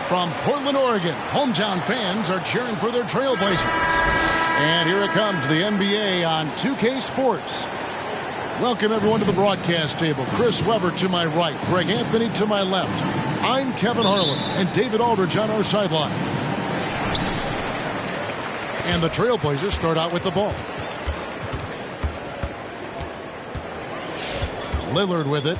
from Portland, Oregon, hometown fans are cheering for their Trailblazers. And here it comes, the NBA on 2K Sports. Welcome, everyone, to the broadcast table. Chris Webber to my right, Greg Anthony to my left. I'm Kevin Harlan, and David Aldridge on our sideline. And the Trailblazers start out with the ball. Lillard with it.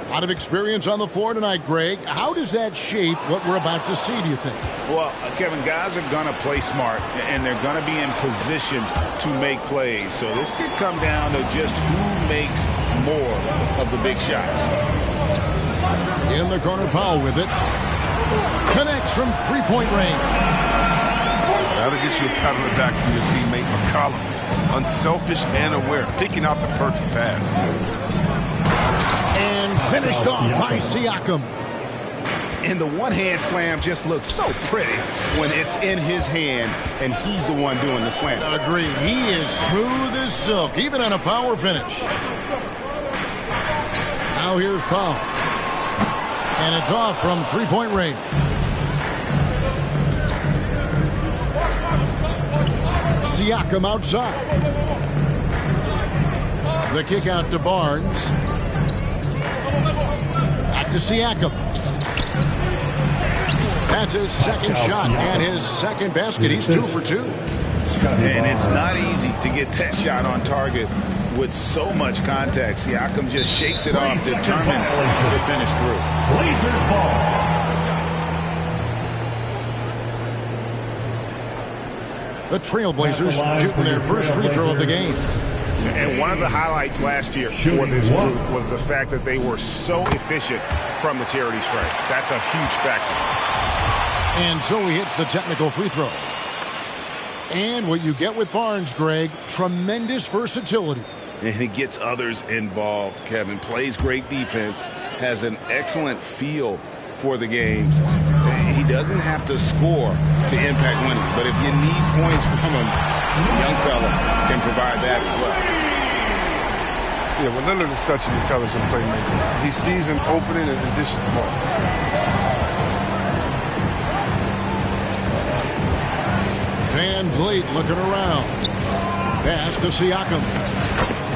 A lot of experience on the floor tonight, Greg. How does that shape what we're about to see, do you think? Well, Kevin, guys are going to play smart, and they're going to be in position to make plays. So this could come down to just who makes more of the big shots. In the corner, Powell with it. Connects from three-point range. That'll get you a pat on the back from your teammate, McCollum. Unselfish and aware, picking out the perfect pass. And finished off by Siakam. And the one-hand slam just looks so pretty when it's in his hand and he's the one doing the slam. Agree. He is smooth as silk, even on a power finish. Now here's Powell. And it's off from three-point range. Siakam outside. The kick out to Barnes. Back to Siakam. That's his second shot and his second basket. He's 2 for 2. And it's not easy to get that shot on target with so much contact. Siakam just shakes it off, determined to finish through. Blazers ball. The Trailblazers shooting their first free throw of the game. And one of the highlights last year for this group was the fact that they were so efficient from the charity stripe. That's a huge factor. And so he hits the technical free throw. And what you get with Barnes, Greg, tremendous versatility. And he gets others involved, Kevin. Plays great defense, has an excellent feel for the games. He doesn't have to score to impact winning, but if you need points from him, the young fella can provide that as well. Yeah, well, Lillard is such an intelligent playmaker. He sees an opening and dishes the ball. Van Vliet looking around. Pass to Siakam.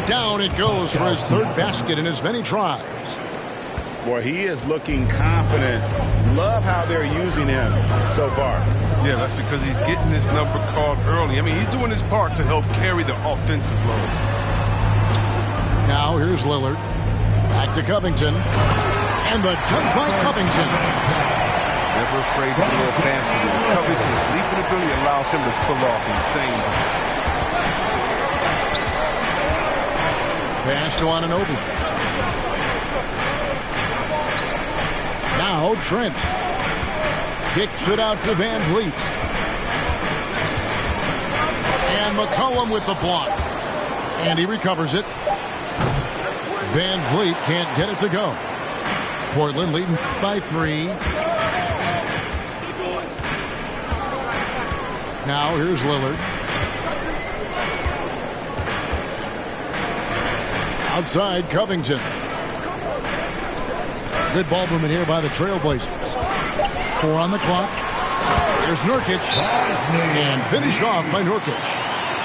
Down it goes for his third basket in as many tries. Boy, he is looking confident. Love how they're using him so far. Yeah, that's because he's getting his number called early. I mean, he's doing his part to help carry the offensive load. Now here's Lillard. Back to Covington. And the dunk by Covington. Never afraid to be a little fancy. Covington's leaping ability allows him to pull off insane dunks. Pass to Anunoby. Now Trent. Kicks it out to Van Vliet. And McCollum with the block. And he recovers it. Van Vliet can't get it to go. Portland leading by 3. Now here's Lillard. Outside Covington. Good ball movement here by the Trailblazers. 4 on the clock. Here's Nurkic. And finished off by Nurkic.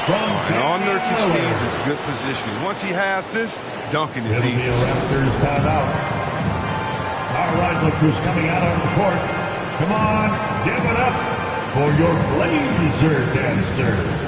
And all Nurkic needs is good positioning. Once he has this, dunking is easy. Raptors timeout. All right, look who's coming out on the court. Come on, give it up for your Blazer dancer.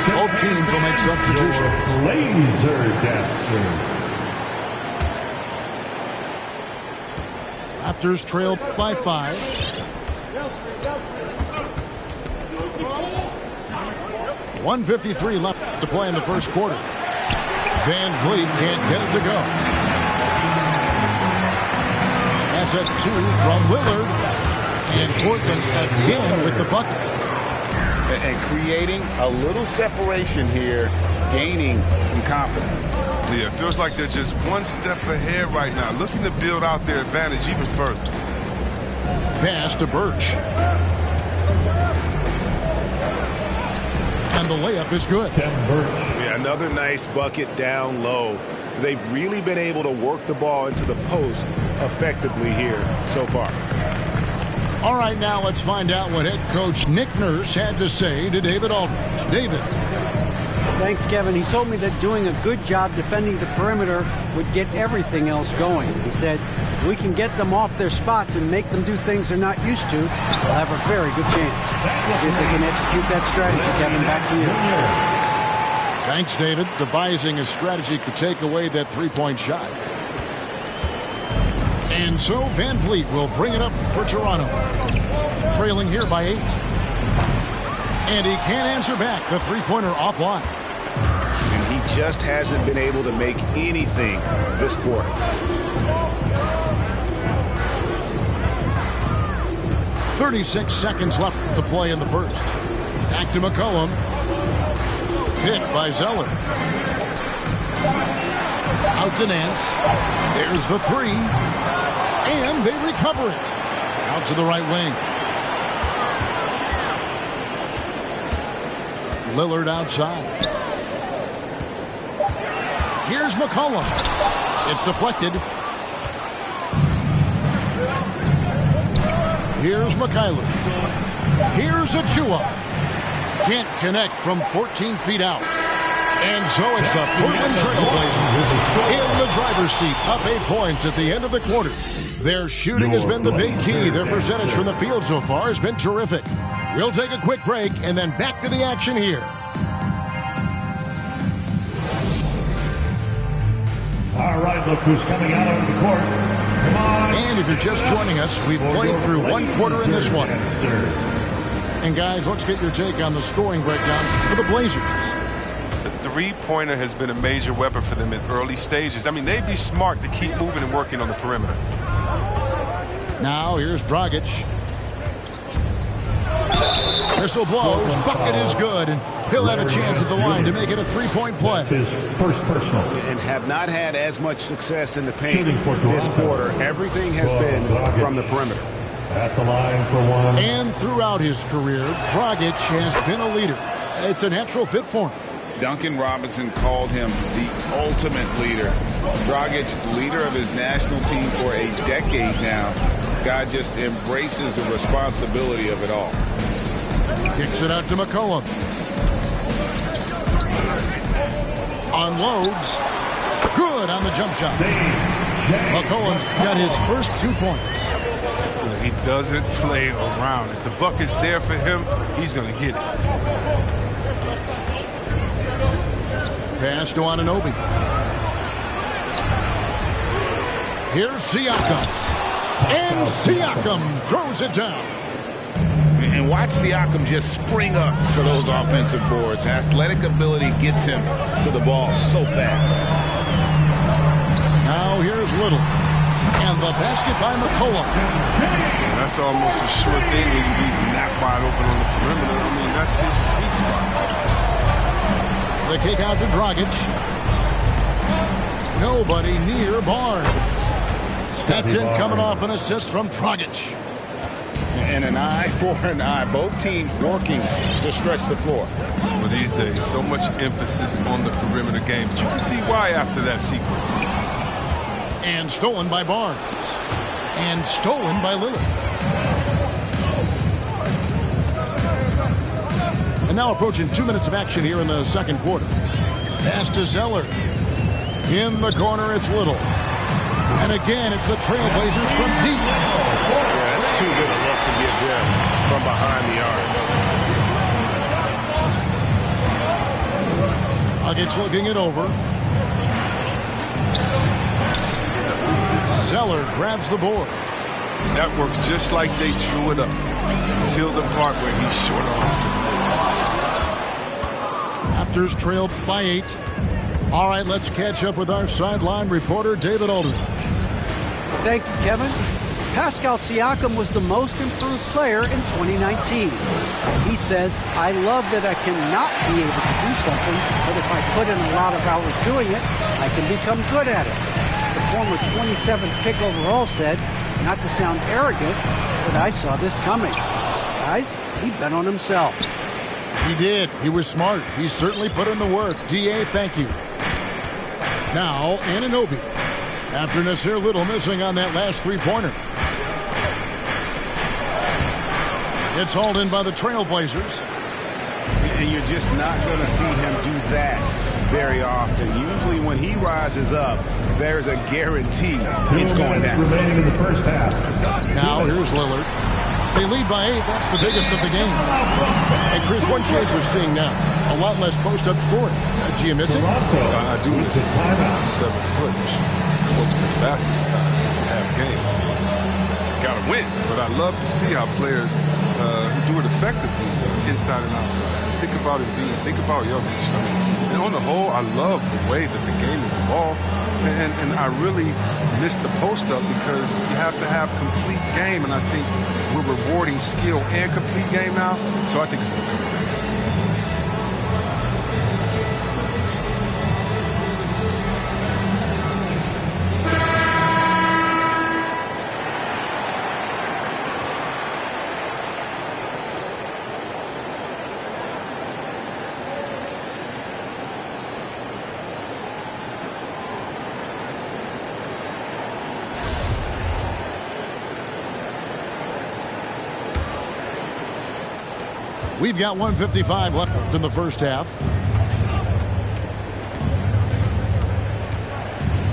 Both teams will make substitutions. Blazer dancer. Raptors trail by 5. .153 left to play in the first quarter. Van Vliet can't get it to go. That's a 2 from Lillard. And Portland again with the bucket. And creating a little separation here, gaining some confidence. Yeah, it feels like they're just one step ahead right now, looking to build out their advantage even further. Pass to Birch. And the layup is good. Yeah, another nice bucket down low. They've really been able to work the ball into the post effectively here so far. All right, now let's find out what head coach Nick Nurse had to say to David Aldridge. David. Thanks, Kevin. He told me that doing a good job defending the perimeter would get everything else going. He said, if we can get them off their spots and make them do things they're not used to, they'll have a very good chance. We'll see if they can execute that strategy, Kevin. Back to you. Thanks, David. Devising a strategy to take away that three-point shot. And so Van Vliet will bring it up for Toronto. Trailing here by 8. And he can't answer back. The three-pointer offline. And he just hasn't been able to make anything this quarter. .36 seconds left to play in the first. Back to McCollum. Picked by Zeller. Out to Nance. There's the 3. And they recover it. Out to the right wing. Lillard outside. Here's McCollum. It's deflected. Here's McKayler. Here's Achua. Can't connect from 14 feet out. And so it's the Portland Trailblazers in the driver's seat, up 8 points at the end of the quarter. Their shooting has been the big key. Their percentage from the field so far has been terrific. We'll take a quick break and then back to the action here. All right, look who's coming out on the court. Come on. And if you're just joining us, we've played through one quarter in this one. And guys, let's get your take on the scoring breakdowns for the Blazers. The three-pointer has been a major weapon for them in early stages. I mean, they'd be smart to keep moving and working on the perimeter. Now here's Dragic. Whistle blows. Bucket is good. And he'll have a chance at the line to make it a three-point play. His first personal. And have not had as much success in the paint this quarter. Everything has been from the perimeter. At the line for 1. And throughout his career, Dragic has been a leader. It's a natural fit for him. Duncan Robinson called him the ultimate leader. Dragic, leader of his national team for a decade now. Guy just embraces the responsibility of it all. Kicks it out to McCollum. Unloads. Good on the jump shot. McCollum's got his first 2 points. He doesn't play around. If the bucket's there for him, he's going to get it. Pass to Anunoby. Here's Siakam. And Siakam throws it down. And watch Siakam just spring up for those offensive boards. Athletic ability gets him to the ball so fast. Now here's Little. And the basket by McCollum. That's almost a sure thing when you leave him that wide open on the perimeter. I mean, that's his sweet spot. The kick out to Dragic. Nobody near Barnes. That's it, coming off an assist from Dragic. And an eye for an eye. Both teams working to stretch the floor. Well, these days, so much emphasis on the perimeter game. But you can see why after that sequence. And stolen by Barnes. And stolen by Lillard. And now approaching 2 minutes of action here in the second quarter. Pass to Zeller. In the corner, it's Little. And again, it's the Trailblazers from deep. Yeah, it's too good a look to get there from behind the arc. Dragic looking it over. Zeller grabs the board. That works just like they drew it up. Until the part where he short arms to Raptors trailed by 8. All right, let's catch up with our sideline reporter, David Aldridge. Thank you, Kevin. Pascal Siakam was the most improved player in 2019. He says, I love that I cannot be able to do something, but if I put in a lot of hours doing it, I can become good at it. The former 27th pick overall said, not to sound arrogant, but I saw this coming. Guys, he bet on himself. He did. He was smart. He certainly put in the work. D.A., thank you. Now, Anunoby. After Nasir Little missing on that last three-pointer. It's hauled in by the Trailblazers. And you're just not going to see him do that very often. Usually when he rises up, there's a guarantee it's going down. Remaining in the first half. Now here's Lillard. They lead by 8. That's the biggest of the game. And Chris, one change we're seeing now. A lot less post-up scoring. Do you miss it? I do miss it. 7 foot. Close to the basket at times if you have game. Got to win. But I love to see how players who do it effectively inside and outside. Think about it, think about Jokic. I mean, and on the whole, I love the way that the game is evolved. And I really miss the post-up because you have to have complete game. And I think we're rewarding skill and complete game now. So I think it's going to come back. We've got 1:55 left in the first half.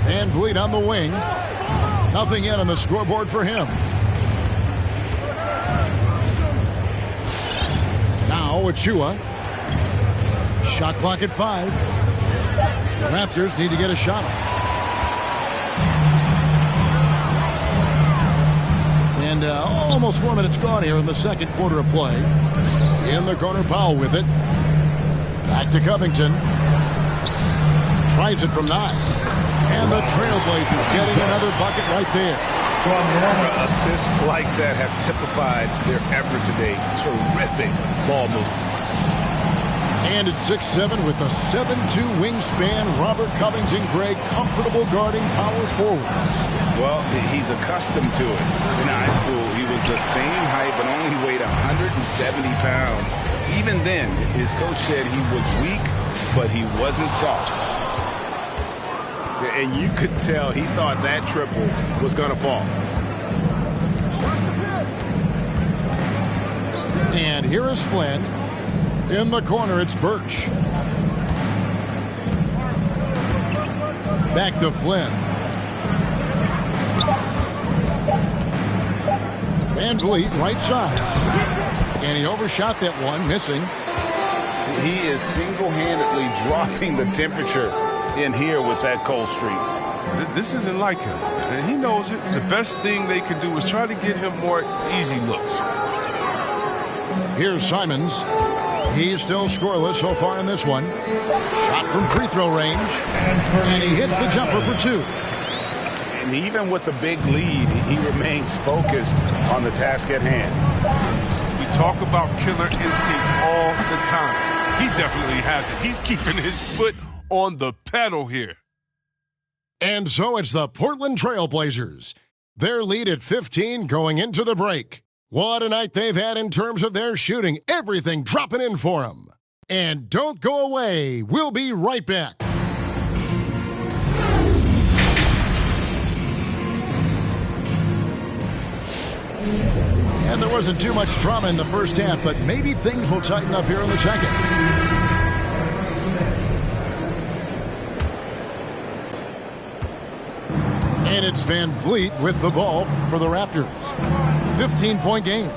And VanVleet on the wing. Nothing yet on the scoreboard for him. Now Achua. Shot clock at 5. The Raptors need to get a shot off. And almost 4 minutes gone here in the second quarter of play. In the corner, Powell with it. Back to Covington. Tries it from 9. And the Trailblazers getting another bucket right there. Assists like that have typified their effort today. Terrific ball movement. And at 6'7" with a 7'2" wingspan, Robert Covington, Greg, comfortable guarding power forwards. Well, he's accustomed to it. In high school, he was the same height, but only weighed 170 pounds. Even then, his coach said he was weak, but he wasn't soft. And you could tell he thought that triple was going to fall. And here is Flynn. In the corner, it's Birch. Back to Flynn. VanVleet, right side. And he overshot that one, missing. He is single-handedly dropping the temperature in here with that cold streak. This isn't like him. And he knows it. The best thing they can do is try to get him more easy looks. Here's Simons. He's still scoreless so far in this one. Shot from free throw range. And he hits the jumper for 2. And even with the big lead, he remains focused on the task at hand. We talk about killer instinct all the time. He definitely has it. He's keeping his foot on the pedal here. And so it's the Portland Trailblazers. Their lead at 15 going into the break. What a night they've had in terms of their shooting. Everything dropping in for them. And don't go away. We'll be right back. And there wasn't too much drama in the first half, but maybe things will tighten up here in the second. And it's VanVleet with the ball for the Raptors. 15-point game.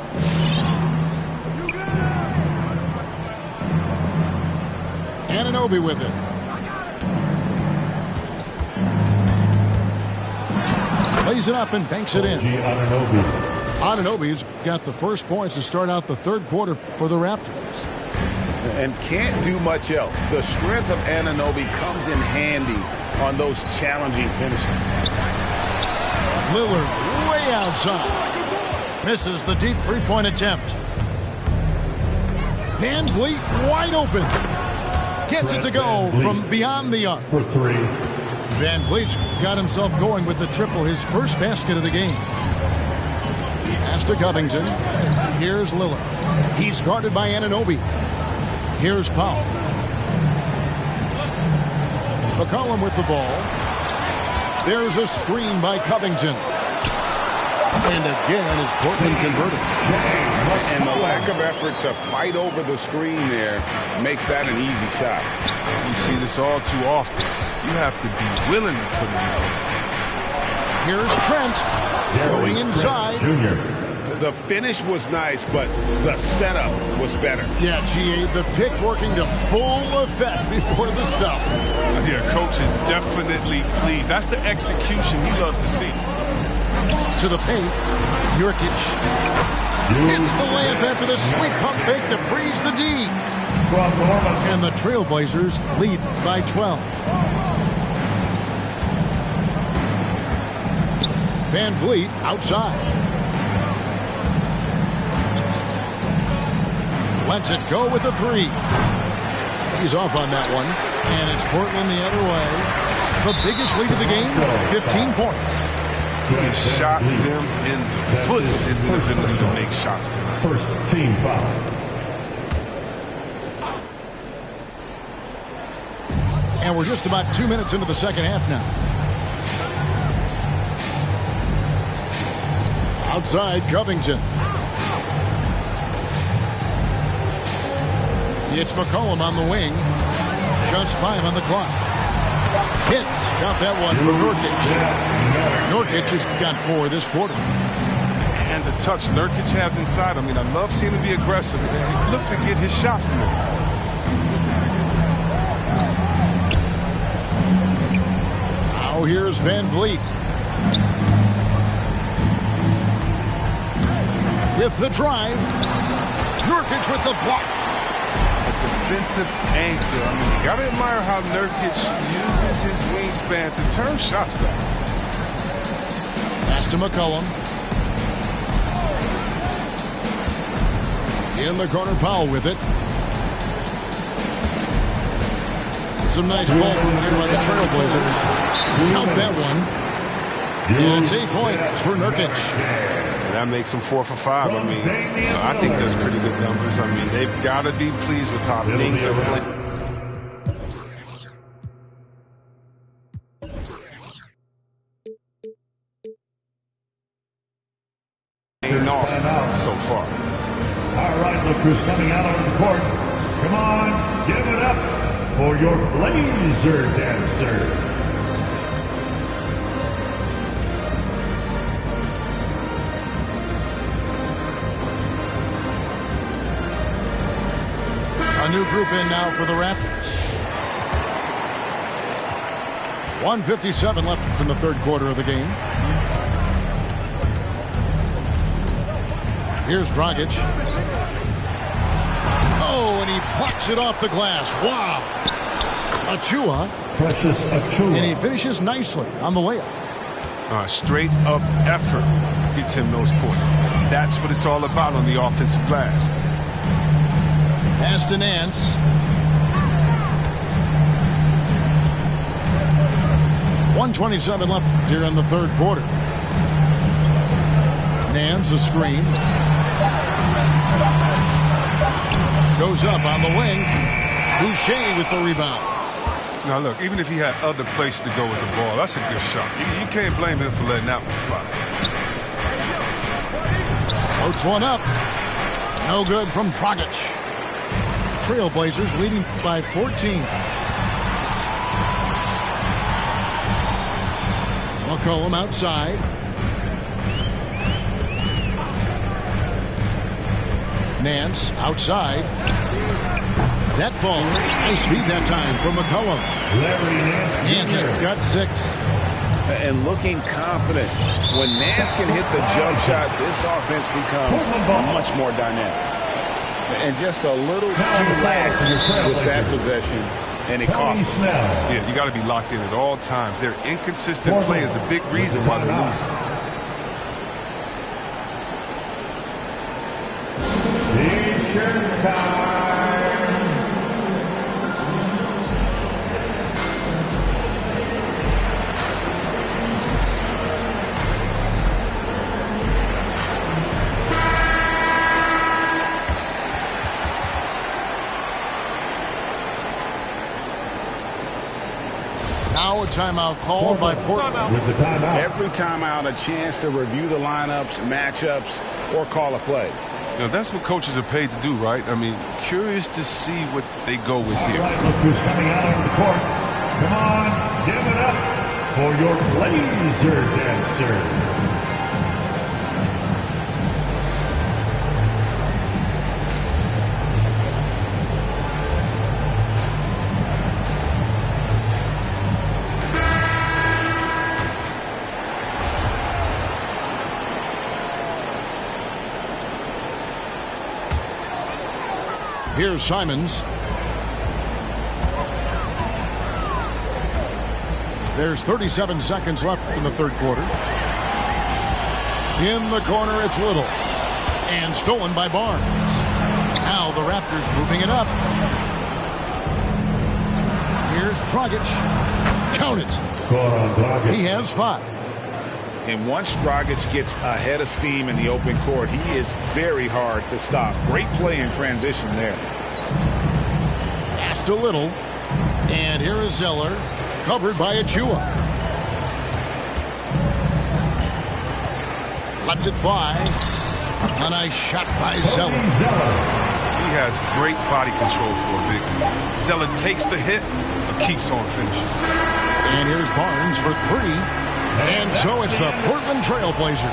Anunoby with it. Plays it up and banks it in. Anunoby's got the first points to start out the third quarter for the Raptors. and can't do much else. The strength of Anunoby comes in handy on those challenging finishes. Lillard way outside. Misses the deep three-point attempt. Van Vliet wide open. Gets it to go from beyond the arc. For three. Van Vliet's got himself going with the triple, his first basket of the game. Pass to Covington. Here's Lillard. He's guarded by Anunoby. Here's Powell. McCollum with the ball. There's a screen by Covington. And again, it's Portland converted. And the lack of effort to fight over the screen there makes that an easy shot. You see this all too often. You have to be willing to put it out. Here's Trent going inside. The finish was nice, but the setup was better. Yeah, GA, the pick working to full effect before the stuff. Yeah, coach is definitely pleased. That's the execution he loves to see. To the paint, Nurkic hits the layup after the sweet pump fake to freeze the D. And the Trailblazers lead by 12. Van Vliet outside. Lets it go with the three. He's off on that one. And it's Portland the other way. The biggest lead of the game, 15 points. He shot them in the foot with his inability to make shots tonight. First team foul. And we're just about 2 minutes into the second half now. Outside, Covington. It's McCollum on the wing. Just 5 on the clock. Hits. Got that one for Nurkic. Nurkic has got 4 this quarter. And the touch Nurkic has inside. I mean, I love seeing him be aggressive. Look to get his shot from him. Now here's Van Vliet. With the drive. Nurkic with the block. Defensive anchor. I mean, you got to admire how Nurkic uses his wingspan to turn shots back. Pass to McCollum. In the corner, Powell with it. Some nice ball movement here by the Trailblazers. Count that one. And it's 8 points for Nurkic. That makes them 4 for 5. I mean, I think that's pretty good numbers. I mean, they've got to be pleased with how things are playing. Off so far. All right, look who's coming out on the court. Come on, give it up for your Blazer dancer. A new group in now for the Raptors. 1:57 left in the third quarter of the game. Here's Dragic. Oh, and he plucks it off the glass. Wow. Achua. Precious Achua. And he finishes nicely on the layup. Straight up effort gets him those points. That's what it's all about on the offensive glass. Pass to Nance. .127 left here in the third quarter. Nance a screen. Goes up on the wing. Boucher with the rebound. Now look, even if he had other places to go with the ball, that's a good shot. You can't blame him for letting that one fly. Floats one up. No good from Dragic. Trailblazers leading by 14. McCollum outside. Nance outside. That fall. Nice feed that time from McCollum. Nance has got 6. And looking confident. When Nance can hit the jump shot, this offense becomes much more dynamic. And just a little too lax with that possession, and it cost them. Yeah, you got to be locked in at all times. Their inconsistent play is a big reason why they're losing. T-shirt time. Now a timeout called by Portland. With the timeout. Every timeout, a chance to review the lineups, matchups, or call a play. You know, that's what coaches are paid to do, right? I mean, curious to see what they go with here. All right, look who's coming out on the court. Come on, give it up for your Blazer dancer. Here's Simons. There's 37 seconds left in the third quarter. In the corner, it's Little. And stolen by Barnes. Now the Raptors moving it up. Here's Dragic. Count it. He has 5. And once Dragic gets ahead of steam in the open court, he is very hard to stop. Great play in transition there. Pass to Little. And here is Zeller. Covered by Achua. Lets it fly. A nice shot by Zeller. He has great body control for a big man. Zeller takes the hit, but keeps on finishing. And here's Barnes for 3. And so it's the Portland Trail Blazers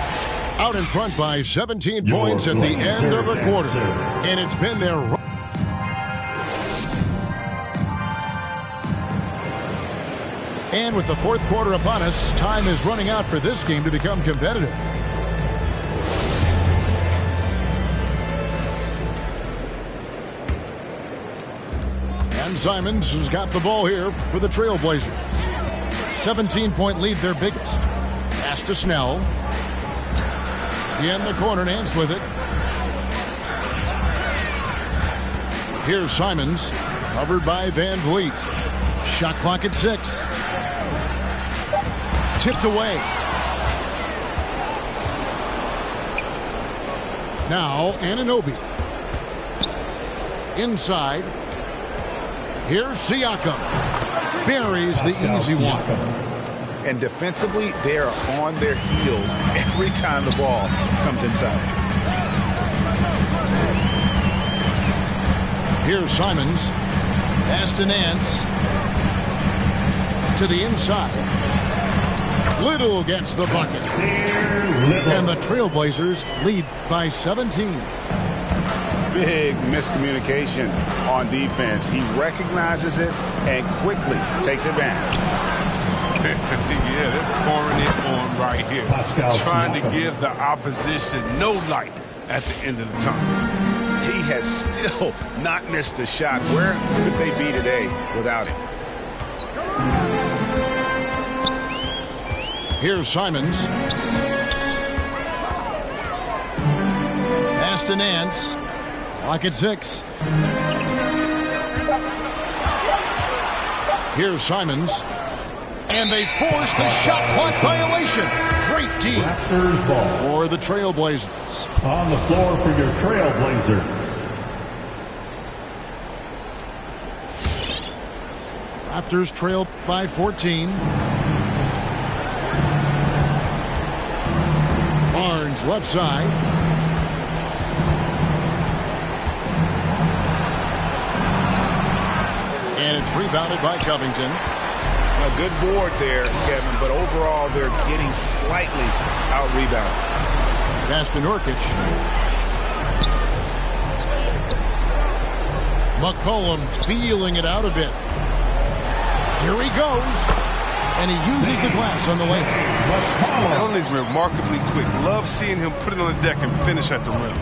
out in front by 17 points at the end of the quarter. And it's been their run. And with the fourth quarter upon us, time is running out for this game to become competitive. And Simons has got the ball here for the Trail Blazers. 17-point lead, their biggest. Pass to Snell. In the corner, Nance with it. Here's Simons, covered by Van Vliet. Shot clock at 6. Tipped away. Now Anunoby. Inside. Here's Siakam. Buries the easy one. And defensively, they are on their heels every time the ball comes inside. Here's Simons. Pass to Nance. To the inside. Little gets the bucket. And the Trailblazers lead by 17. Big miscommunication on defense. He recognizes it and quickly takes advantage. Yeah, they're pouring it on right here. Trying to give the opposition no light at the end of the tunnel. He has still not missed a shot. Where could they be today without him? Here's Simons. Pass to Nance. Clock at 6. Here's Simons. And they force the shot clock violation. Great team for the Trailblazers. On the floor for your Trailblazers. Raptors trail by 14. Barnes left side. And it's rebounded by Covington. A good board there, Kevin, but overall they're getting slightly out-rebounded. Pass to Nurkic. McCollum feeling it out a bit. Here he goes. And he uses the glass on the layup. Cullen is remarkably quick. Love seeing him put it on the deck and finish at the rim.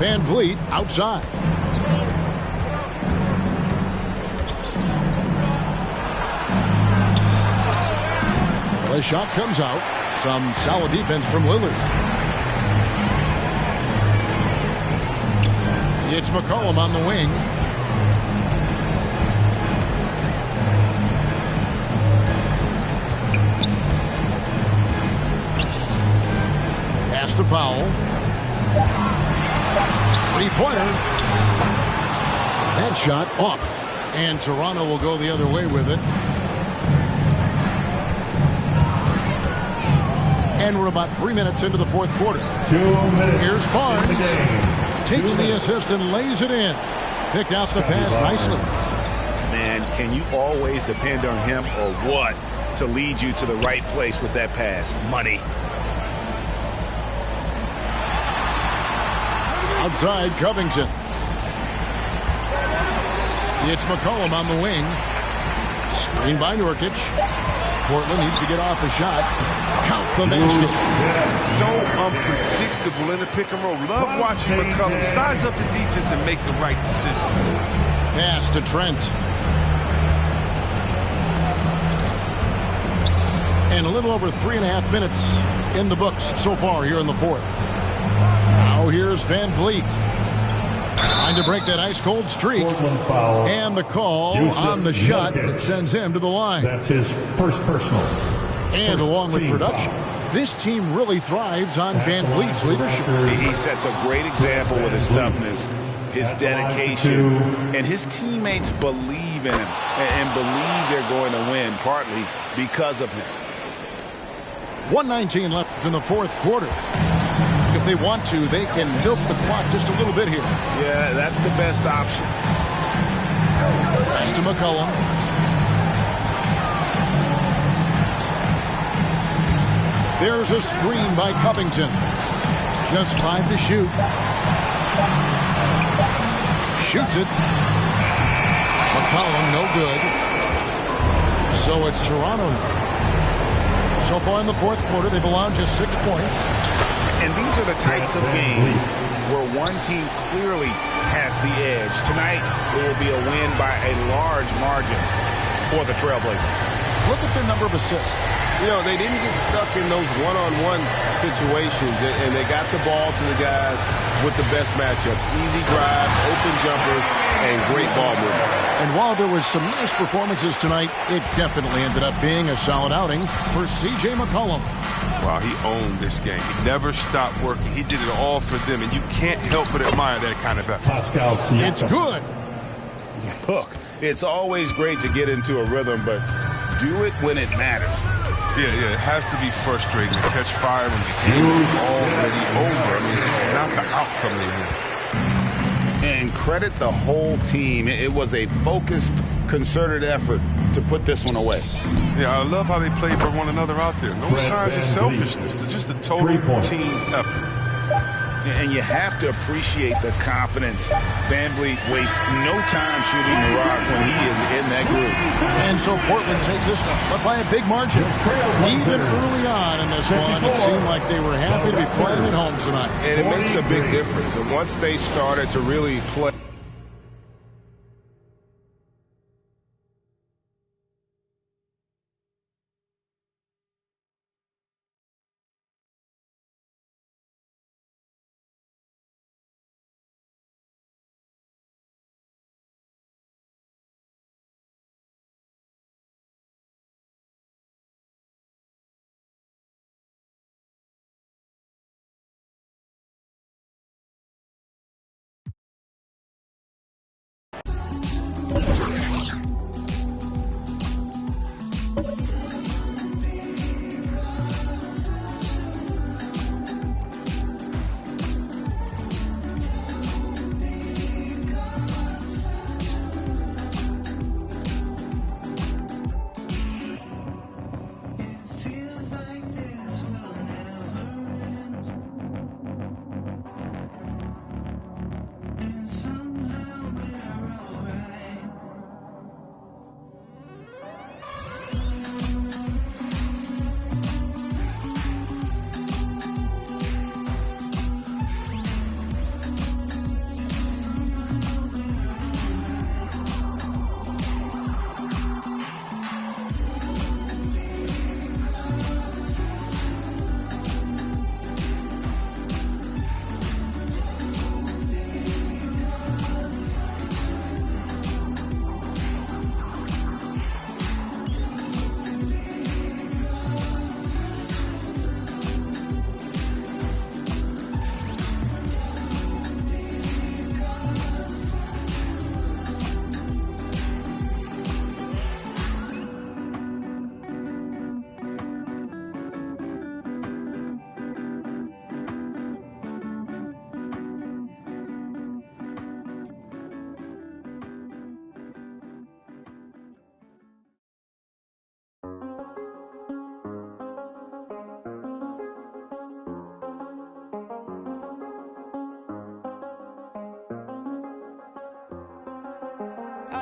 Van Vliet outside. The shot comes out. Some solid defense from Lillard. It's McCollum on the wing. Pass to Powell. Three-pointer. That shot off. And Toronto will go the other way with it. And we're about 3 minutes into the fourth quarter. 2 minutes. Here's Barnes. Takes the assist and lays it in. Picked out the pass nicely. Man, can you always depend on him or what to lead you to the right place with that pass? Money. Outside Covington. It's McCollum on the wing. Screen by Nurkic. Portland needs to get off a shot. Count the basket. So unpredictable in the pick and roll. Love watching McCollum size up the defense and make the right decision. Pass to Trent. And a little over 3.5 minutes in the books so far here in the fourth. Now here's Van Vliet. Trying to break that ice-cold streak. And the call on the shot that sends him to the line. That's his first personal. And along with production, this team really thrives on Van Vliet's leadership. He sets a great example with his toughness, his dedication, and his teammates believe in him and believe they're going to win, partly because of him. 1:19 left in the fourth quarter. If they want to, they can milk the clock just a little bit here. Yeah, that's the best option. Pass to McCollum. There's a screen by Covington. Just 5 to shoot. Shoots it. McCollum, no good. So it's Toronto now. So far in the fourth quarter, they've allowed just 6 points. And these are the types of games where one team clearly has the edge. Tonight, it will be a win by a large margin for the Trailblazers. Look at their number of assists. You know, they didn't get stuck in those one-on-one situations, and they got the ball to the guys with the best matchups. Easy drives, open jumpers, and great ball movement. And while there was some nice performances tonight, it definitely ended up being a solid outing for C.J. McCollum. Wow, he owned this game. He never stopped working. He did it all for them, and you can't help but admire that kind of effort. Pascal Siakam. It's good. Look, it's always great to get into a rhythm, but do it when it matters. Yeah, it has to be frustrating to catch fire when the game is already over. I mean, it's not the outcome they want. And credit the whole team. It was a focused, concerted effort to put this one away. Yeah, I love how they play for one another out there. No signs of selfishness. They're just a total team effort. And you have to appreciate the confidence. Van Vliet wastes no time shooting the rock when he is in that group. And so Portland takes this one, but by a big margin. Even early on in this one, it seemed like they were happy to be playing at home tonight. And it makes a big difference. And once they started to really play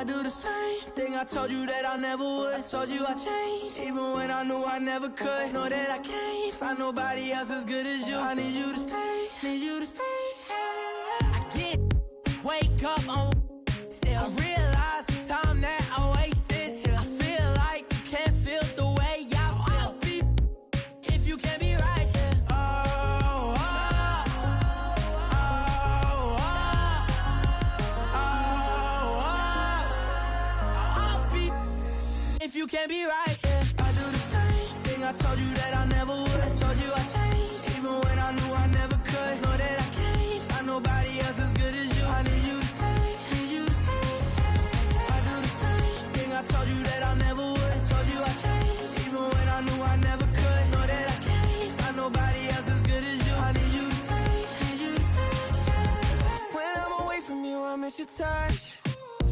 I do the same thing I told you that I never would. I told you I changed, even when I knew I never could. Know that I can't find nobody else as good as you. I need you to stay, need you to stay. I get, wake up on, still realize the time that I wasted here. I feel like you can't feel the way I feel. Be if you can't be right here. If you can't be right, yeah. I do the same thing I told you that I never would. I told you I changed, even when I knew I never could. Know that I can't find nobody else as good as you. I need you to stay, need you to stay. I do the same thing I told you that I never would. I told you I changed, even when I knew I never could. Know that I can't find nobody else as good as you. I need you to stay, need you to stay. When I'm away from you, I miss your touch.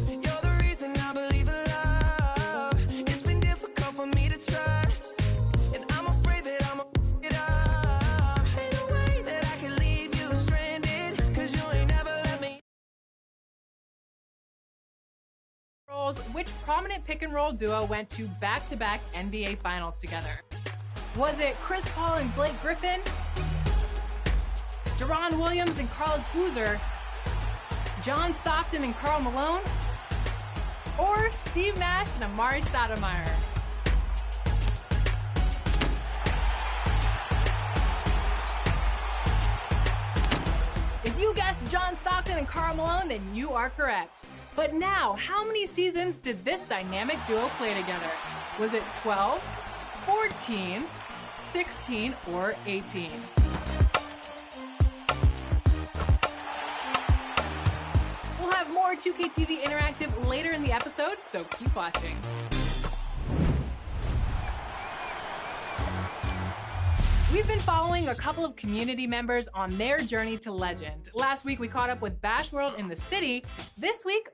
You're the reason I believe in love. For me to trust, and I'm afraid that I'm it up. Ain't no way that I can leave you stranded, cause you ain't never let me. Which prominent pick and roll duo went to back-to-back NBA finals together? Was it Chris Paul and Blake Griffin, Deron Williams and Carlos Boozer, John Stockton and Karl Malone, or Steve Nash and Amari Stoudemire? If you guessed John Stockton and Karl Malone, then you are correct. But now, how many seasons did this dynamic duo play together? Was it 12, 14, 16, or 18? We'll have more 2K TV Interactive later in the episode, so keep watching. We've been following a couple of community members on their journey to legend. Last week, we caught up with Bash World in the city. This week,